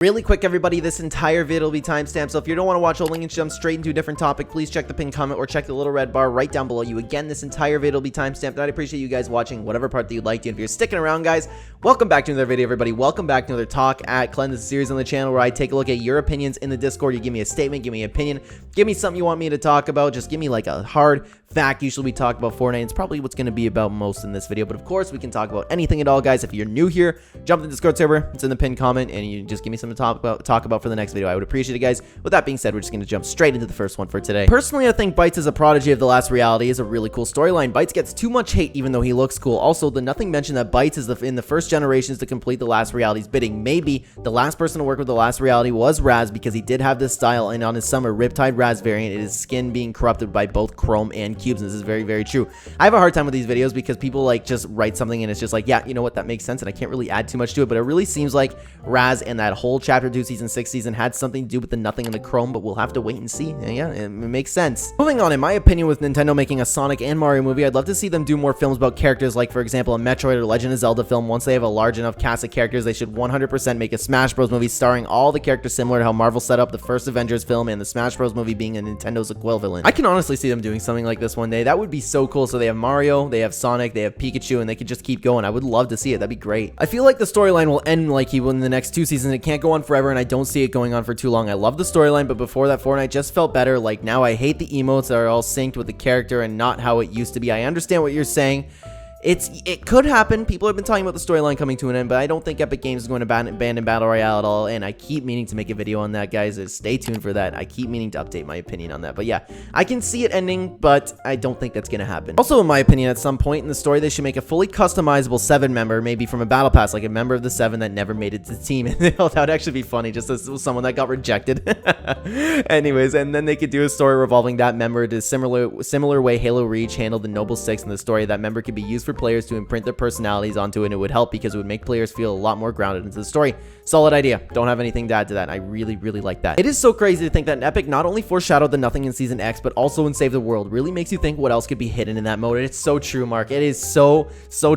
Really quick, everybody, this entire video will be timestamped, so if you don't want to watch a link and jump straight into a different topic, please check the pinned comment or check the little red bar right down below you. Again, this entire video will be timestamped, and I'd appreciate you guys watching whatever part that you'd like to. And if you're sticking around, guys, welcome back to another video, everybody. Welcome back to another Talk at Clen. This is a series on the channel where I take a look at your opinions in the Discord. You give me a statement, give me an opinion, give me something you want me to talk about. Just give me like a hard fact. Usually we talk about Fortnite. It's probably what's going to be about most in this video, but of course we can talk about anything at all, guys. If you're new here, jump to the Discord server. It's in the pinned comment, and you just give me something to talk about for the next video. I would appreciate it, guys. With that being said, we're just going to jump straight into the first one for today. Personally, I think Bytes is a prodigy of the last reality is a really cool storyline. Bytes gets too much hate even though he looks cool. Also, the nothing mentioned that Bytes is in the first generations to complete the last reality's bidding. Maybe the last person to work with the last reality was Raz, because he did have this style, and on his summer Riptide Raz variant, it is skin being corrupted by both chrome and cubes, and this is very, very true. I have a hard time with these videos because people like just write something and it's just like, yeah, you know what, that makes sense, and I can't really add too much to it, but it really seems like Raz and that whole chapter 2 season 6 season had something to do with the nothing and the chrome, but we'll have to wait and see. Yeah, it makes sense. Moving on, in my opinion, with Nintendo making a Sonic and Mario movie, I'd love to see them do more films about characters, like for example a Metroid or Legend of Zelda film. Once they have a large enough cast of characters, they should 100% make a Smash Bros movie starring all the characters, similar to how Marvel set up the first Avengers film and the Smash Bros movie being a Nintendo's equivalent. I can honestly see them doing something like this one day. That would be so cool. So they have Mario, they have Sonic, they have Pikachu, and they could just keep going. I would love to see it. That'd be great. I feel like the storyline will end like he will in the next 2 seasons. It can't go on forever, and I don't see it going on for too long. I love the storyline, but before that, Fortnite just felt better. Like now I hate the emotes that are all synced with the character and not how it used to be. I understand what you're saying. It could happen. People have been talking about the storyline coming to an end, but I don't think Epic Games is going to abandon Battle Royale at all, and I keep meaning to make a video on that, guys. Stay tuned for that. I keep meaning to update my opinion on that, but yeah, I can see it ending, but I don't think that's going to happen. Also, in my opinion, at some point in the story, they should make a fully customizable 7 member, maybe from a battle pass, like a member of the 7 that never made it to the team. That would actually be funny, just as someone that got rejected. Anyways, and then they could do a story revolving that member to similar way Halo Reach handled the Noble 6 in the story. That member could be used for players to imprint their personalities onto it, and it would help because it would make players feel a lot more grounded into the story. Solid idea. Don't have anything to add to that. I really, really like that. It is so crazy to think that Epic not only foreshadowed the nothing in Season X, but also in Save the World. Really makes you think what else could be hidden in that mode. And it's so true, Mark. It is so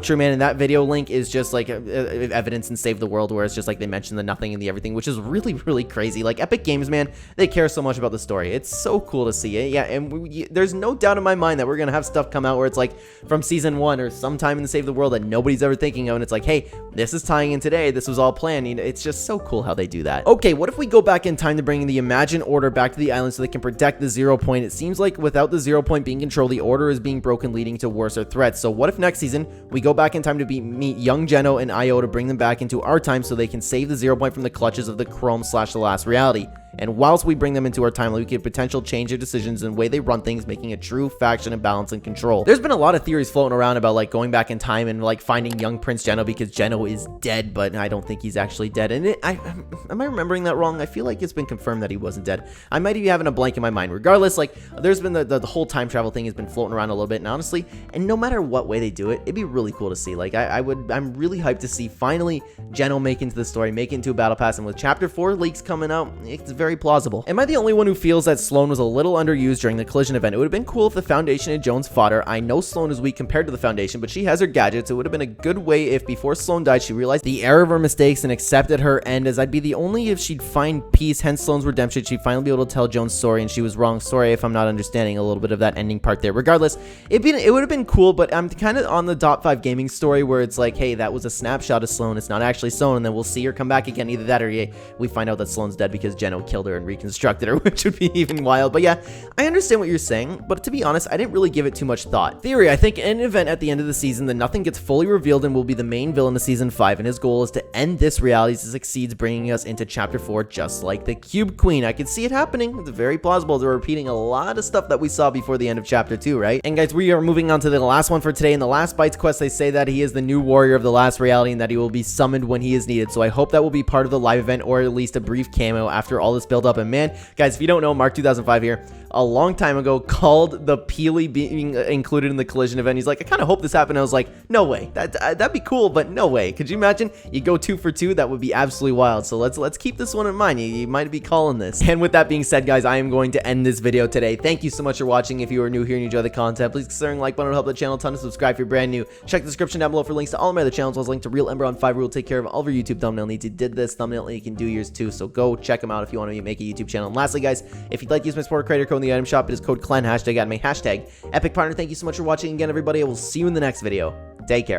true, man. And that video link is just like evidence in Save the World, where it's just like they mention the nothing and the everything, which is really, really crazy. Like Epic Games, man, they care so much about the story. It's so cool to see it. Yeah, and there's no doubt in my mind that we're gonna have stuff come out where it's like from Season 1 or sometime in the Save the World that nobody's ever thinking of, and it's like, hey, this is tying in today. This was all planned. You know, it's just so cool how they do that. Okay, what if we go back in time to bring the Imagine Order back to the island so they can protect the 0 point? It seems like without the 0 point being controlled, the Order is being broken, leading to worse threats. So what if next season we go back in time to meet young Geno and Io to bring them back into our time so they can save the 0 point from the clutches of the Chrome / the last reality? And whilst we bring them into our timeline, we can potentially change their decisions and the way they run things, making a true faction of balance and control. There's been a lot of theories floating around about like going back in time and like finding young Prince Geno, because Geno is dead, but I don't think he's actually dead. And am I remembering that wrong? I feel like it's been confirmed that he wasn't dead. I might be having a blank in my mind. Regardless, like there's been the whole time travel thing has been floating around a little bit, and honestly, and no matter what way they do it, it'd be really cool to see. Like I'm really hyped to see finally Geno make into the story, make it into a battle pass, and with Chapter 4 leaks coming out, it's very plausible. Am I the only one who feels that Slone was a little underused during the collision event? It would have been cool if the Foundation had Jones fodder. I know Slone is weak compared to the Foundation, but she has her gadgets. It would have been a good way if before Slone died, she realized the error of her mistakes and accepted her end, as I'd be the only if she'd find peace, hence Slone's redemption. She'd finally be able to tell Jones sorry, and she was wrong. Sorry if I'm not understanding a little bit of that ending part there. Regardless, it would have been cool, but I'm kind of on the top 5 gaming story where it's like, hey, that was a snapshot of Slone. It's not actually Slone, and then we'll see her come back again. Either that or yeah, we find out that Slone's dead because Geno killed her and reconstructed her, which would be even wild. But yeah, I understand what you're saying, but to be honest, I didn't really give it too much thought. Theory, I think in an event at the end of the season, the nothing gets fully revealed and will be the main villain of Season 5, and his goal is to end this reality as it succeeds, bringing us into Chapter 4 just like the Cube Queen. I can see it happening. It's very plausible. They're repeating a lot of stuff that we saw before the end of Chapter 2, right? And guys, we are moving on to the last one for today. In the last Bytes quest, they say that he is the new warrior of the last reality and that he will be summoned when he is needed. So I hope that will be part of the live event, or at least a brief cameo after all the this build up. And man, guys, if you don't know, Mark 2005 here, a long time ago, called the Peely being included in the collision event. He's like, I kind of hope this happened. I was like, no way. That'd be cool, but no way. Could you imagine? You go 2 for 2. That would be absolutely wild. So let's keep this one in mind. You might be calling this. And with that being said, guys, I am going to end this video today. Thank you so much for watching. If you are new here and you enjoy the content, please consider like button to help the channel a ton, to subscribe if you're brand new. Check the description down below for links to all of my other channels, as well as link to Real Ember on Fiverr. Will take care of all of your YouTube thumbnail needs. You did this thumbnail, and you can do yours too. So go check them out if you want to make a YouTube channel. And lastly, guys, if you'd like to use my supporter creator code in the item shop, it is code Clen, hashtag anime, hashtag epic partner. Thank you so much for watching again, everybody. I will see you in the next video. Take care.